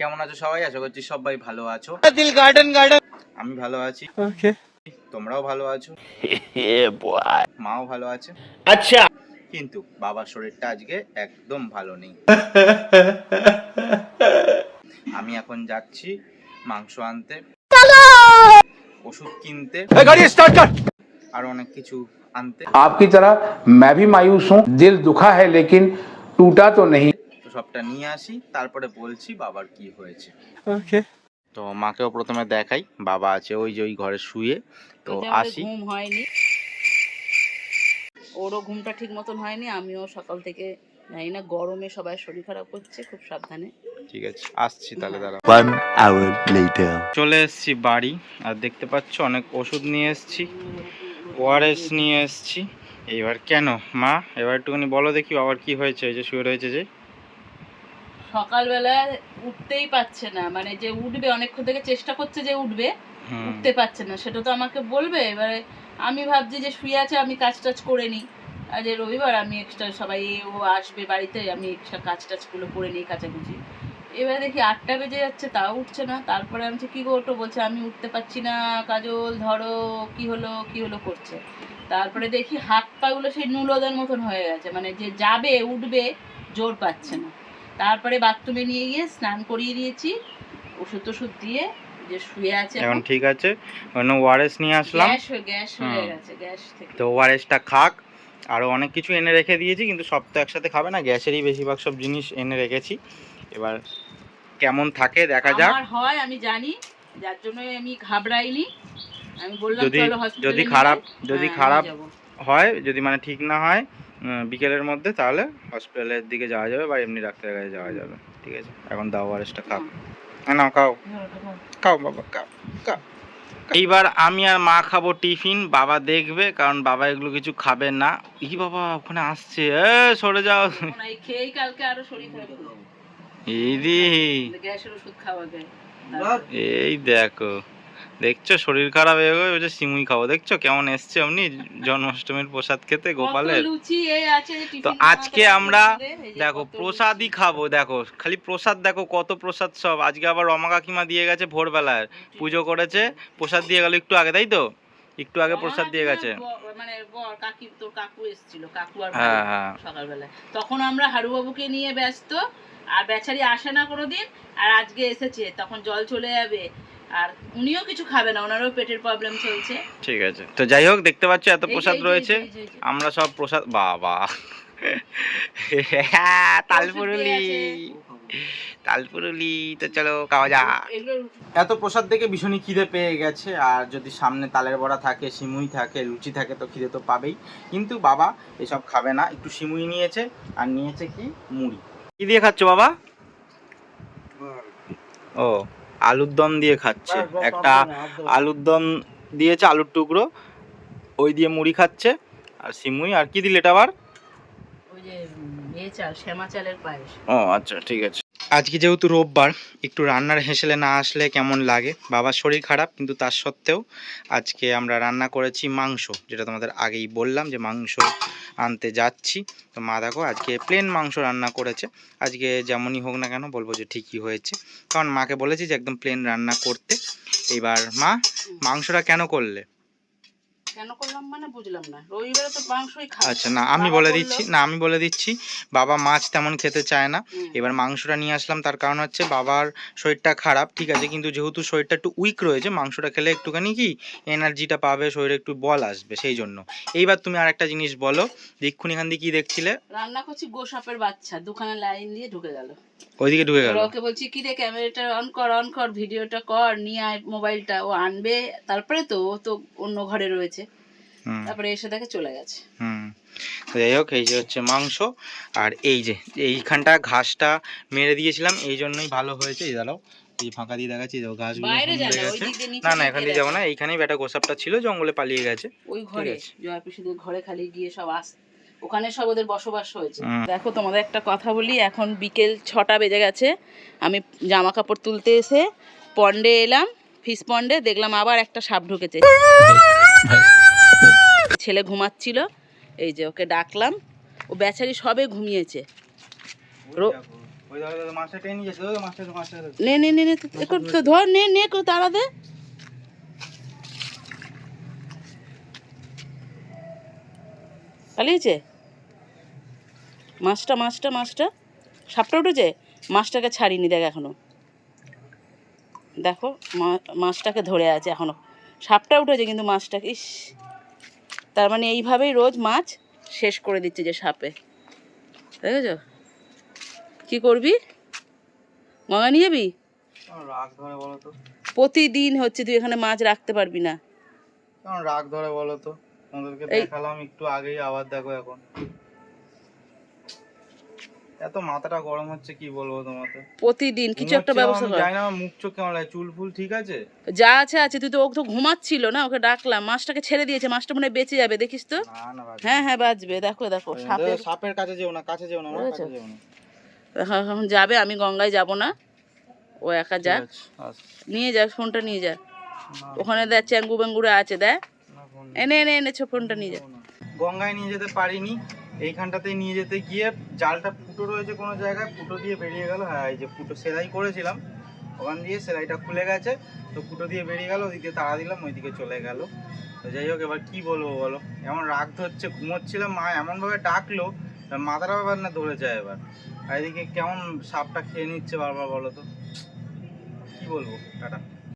কেমন আছো সবাই? আশা করছি সবাই ভালো আছো। দিল গার্ডেন গার্ডেন আমি ভালো আছি, ওকে তোমরাও ভালো আছো, মাও ভালো আছে। আচ্ছা কিন্তু বাবার শরীরটা আজকে একদম ভালো নেই। আমি এখন যাচ্ছি মাংস আনতে, ওষুধ কিনতে, गाड़ी स्टार्ट कर। আর অনেক কিছু আনতে। आपकी तरह मैं भी मायूस हूँ, दिल दुखा है लेकिन टूटा तो नहीं। তো সবটা নিয়ে আসি, তারপরে বলছি বাবার কি হয়েছে। ওকে তো মাকেও প্রথমে দেখাই, বাবা আছে ওই যে ওই ঘরে শুয়ে। তো আসি। ঘুম হয়নি, ওরও ঘুমটা ঠিক মতন হয়নি। আমিও সকাল থেকে জানি না, গরমে সবাই শরীর খারাপ করছে, খুব সাবধানে। ঠিক আছে, আসছি তাহলে দাঁড়া। 1 hour later. চলে এসেছি বাড়ি, আর দেখতে পাচ্ছ অনেক ওষুধ নিয়ে এসেছি, ওআরএস নিয়ে এসেছি। এবার কেন মা, এবার একটুখানি বলো দেখি বাবার কি হয়েছে? এই যে শুয়ে রয়েছে যে, সকালবেলা উঠতেই পারছে না, মানে যে উঠবে, অনেকক্ষণ থেকে চেষ্টা করছে যে উঠবে, উঠতে পারছে না। সেটা তো আমাকে বলবে। এবারে আমি ভাবছি যে শুয়ে আছে, আমি কাজ টাজ করে নিই। আজ রবিবার, আমি এক্সট্রা সবাই ও আসবে বাড়িতে, আমি এক্সট্রা কাজ টাজগুলো করে নিই, কাচাকুচি। এবারে দেখি 8টা বেজে যাচ্ছে, তাও উঠছে না। তারপরে আমি কি গো ওঠো, বলছে আমি উঠতে পারছি না, কাজল ধরো, কি হলো করছে। তারপরে দেখি হাত পাগুলো সেই নুলোদের মতন হয়ে গেছে, মানে যে যাবে উঠবে জোর পাচ্ছে না। তারপরে বাথরুমে নিয়ে গিয়ে স্নান করিয়ে দিয়েছি, ওষুধ টষুধ দিয়ে, যে শুয়ে আছে এখন ঠিক আছে। ওআরএস নিয়ে আসলাম, গ্যাস হয়ে গেছে, গ্যাস থেকে। তো ওআরএসটা খাক। আরও অনেক কিছু এনে রেখে দিয়েছি, কিন্তু সব তো একসাথে খাবে না, গ্যাসেরই বেশিরভাগ সব জিনিস এনে রেখেছি। এবার কেমন থাকে দেখা যাক। আমার হয় আমি জানি, যার জন্য আমি ঘাবড়াইনি। আমি বললাম চলো হসপিটালে, যদি খারাপ হয়, যদি মানে ঠিক না হয় বিকেলের মধ্যে, তাহলে হসপিটালের দিকে যাওয়া যাবে বা এমনি ডাক্তারের কাছে যাওয়া যাবে। ঠিক আছে, এখন দাও ওআরএসটা খাও। না খাও, খাও বাবা, খাও খাও। এইবার আমি আর মা খাবো টিফিন, বাবা দেখবে, কারণ বাবা এগুলো কিছু খাবে না। ই বাবা ওখানে আসছে, সরে যাও। খেয়েই কালকে আরো শরীর খারাপ হলো। এই রে, গ্যাসের ওষুধ খাওয়া যায়। এই দেখো, দেখছো শরীর খারাপ হয়ে গেছে, ওই যে সিমুই খাবো, দেখছো কেমন এসছে অমনি জন্মাষ্টমীর প্রসাদ খেতে গোপালের। তো আজকে আমরা দেখো প্রসাদই খাবো, দেখো খালি প্রসাদ, দেখো কত প্রসাদ সব। আজকে আবার রমা কাকিমা দিয়ে গেছে ভোরবেলায়, পুজো করেছে, প্রসাদ দিয়ে গেল একটু আগে, তাই তো একটু আগে প্রসাদ দিয়ে গেছে। মানে তোর কাকু এসেছিল, কাকু আর হ্যাঁ সকালবেলা, তখন আমরা হারুবাবুকে নিয়ে ব্যস্ত, আর বেচারি আসে না কোনোদিন। আর আজকে এসেছে, তখন জল চলে যাবে, আর উনিও কিছু খাবে না, ওনারও পেটের প্রবলেম চলছে। ঠিক আছে, তো যাই হোক, দেখতে পাচ্ছ এত প্রসাদ রয়েছে, আমরা সব প্রসাদ, বাবা তালপুরুলি, তো চলো খাওয়া যাক। এত প্রসাদ দেখে ভীষণই খিদে পেয়ে গেছে, আর যদি সামনে তালের বড়া থাকে, সিমুই থাকে, লুচি থাকে, তো খিদে তো পাবেই। কিন্তু বাবা এসব খাবে না, একটু সিমুই নিয়েছে, আর নিয়েছে কি মুড়ি। কি দিয়ে খাচ্ছ বাবা? ও, আলুর দম দিয়ে খাচ্ছে, একটা আলুর দম দিয়েছে, আলুর টুকরো, ওই দিয়ে মুড়ি খাচ্ছে, আর সিমুই। আর কি দিলে এটা আবার? ওই যে চাল, শ্যামা চালের পায়েস। ও আচ্ছা, ঠিক আছে। আজকে যেহেতু রোববার, একটু রান্নার হেসেলে না আসলে কেমন লাগে। বাবার শরীর খারাপ, কিন্তু তার সত্ত্বেও আজকে আমরা রান্না করেছি মাংস, যেটা তোমাদের আগেই বললাম যে মাংস আনতে যাচ্ছি। তো মা দেখো আজকে প্লেন মাংস রান্না করেছে। আজকে যেমনই হোক না কেন বলবো যে ঠিকই হয়েছে, কারণ মাকে বলেছি যে একদম প্লেন রান্না করতে। এবার মা, মাংসটা কেন করলে? কেন করলাম মানে বুঝলাম না, রবিবারে তো মাংসই খাই। আচ্ছা, না আমি বলে দিচ্ছি, বাবা মাছ তেমন খেতে চায় না। এবার মাংসটা নিয়ে আসলাম, তার কারণ হচ্ছে বাবার শরীরটা খারাপ, ঠিক আছে, কিন্তু যেহেতু শরীরটা একটু উইক রয়েছে, মাংসটা খেলে একটুখানি কি এনার্জিটা পাবে, শরীরে একটু বল আসবে, সেই জন্য। এইবার তুমি আর একটা জিনিস বলো, এক্ষুনি এখান দিয়ে কি দেখছিলে? রান্না করছি, গোসাপের বাচ্চা দুখানে লাইন দিয়ে ঢুকে গেল, ওইদিকে ঢুকে গেল। ওকে বলছি কি রে, ক্যামেরাটা অন কর, ভিডিওটা কর, নিয়ে আয় মোবাইলটা। ও আনবে, তারপরে তো ও তো অন্য ঘরে রয়েছে, তারপরে এসে দেখে চলে গেছে। যাই হোক, এই যে হচ্ছে মাংস, আর এই যে এইখানটা ঘাসটা মেরে দিয়েছিলাম, এই জন্যই ভালো হয়েছে। এই দাঁড়াও, এই ফাঁকা দিয়ে দেখাচ্ছি, ঘাসগুলো মরে গেছে। না এখান দিয়ে যাবো না, এইখানেই বেটা গোসাপটা ছিল, জঙ্গলে পালিয়ে গেছে ওই ঘরে, জয় পিসিদের ঘরে খালি গিয়ে সব ওখানে সব ওদের বসবাস হয়েছে। দেখো তোমাদের একটা কথা বলি, এখন বিকেল 6টা বেজে গেছে। আমি জামা কাপড় তুলতে এসে পন্ডে এলাম, ফিশ পন্ডে, দেখলাম আবার একটা সাপ ঢুকেছে। ছেলে ঘুমাচ্ছিল, এই যে ওকে ডাকলাম, ও বেচারি সবে ঘুমিয়েছে। ওই ধরো মাছটা টেনে নিয়ে যেতে, ওই মাছটা নে নে নে নে একটু তো ধর, নে নে একটু তাড়া দে। পালিয়েছে মাছটা, মাছটা মাছটা সাপটা উঠেছে, মাছটাকে ছাড়িনি দেখ এখনো, দেখো মাছটাকে ধরে আছে এখনো, সাপটা উঠেছে কিন্তু মাছটাকে, ইস, তার মানে এইভাবেই রোজ মাছ শেষ করে দিচ্ছে যে সাপে, দেখেছো? কি করবি, গঙ্গা নিয়ে যাবি? রাগ ধরে বলো তো, প্রতিদিন হচ্ছে তুই এখানে মাছ রাখতে পারবি না। কেমন রাগ ধরে বলো তো, তোমাদেরকে এই- দেখালাম একটু আগেই, আবার দেখো এখন এত মাথাটা গরম হচ্ছে, কি বলবো তোমাকে। প্রতিদিন কিছু একটা ঘুমোচ্ছিলাম ব্যবস্থা আমি, কর। জানি না আমার মুখ চোখ কেমন লাগে, চুল ফুল ঠিক আছে? যা আছে আছে, তুই তো ওকে তো ঘুমাচ্ছিল না, ওকে ডাকলাম, মাছটাকে ছেড়ে দিয়েছে, মাছটা মনে হয় বেঁচে যাবে, দেখিস তো। না না বাজে। হ্যাঁ হ্যাঁ বাঁচবে, দেখো দেখো সাপের, সাপের কাছে যেও না, কাছে যেও না, আমার বুঝেছো? কাছে যেও না। এখন যাবে, আমি গঙ্গায় যাব না, ও একা যাক, ঠিক আছে, আচ্ছা। নিয়ে যা ফোনটা নিয়ে যা, না, ওখানে দেখ চ্যাঙ্গু বেঙ্গুরে আছে, দেখ, না, ফোন এনে এনে এনেছো ফোনটা নিয়ে যা। নেবো না। গঙ্গায় নিয়ে যেতে পারিনি, এইখানটাতে নিয়ে যেতে গিয়ে জালটা ফুটো রয়েছে কোনো জায়গায়, ফুটো দিয়ে বেরিয়ে গেল। হ্যাঁ, এই যে ফুটো সেলাই করেছিলাম, ওখান দিয়ে সেলাইটা খুলে গেছে, তো ফুটো দিয়ে বেরিয়ে গেল, ওদিকে তাড়া দিলাম, ওইদিকে চলে গেল। তো যাই হোক, এবার কি বলবো বলো, এমন রাগ ধরছে, ঘুমোচ্ছিলাম, মা এমনভাবে ডাকলো, মাথাটা ব্যাপার না ধরে যায় এবার, আর এদিকে কেমন সাপটা খেয়ে নিচ্ছে বারবার, বলো তো কি বলবো। টাটা।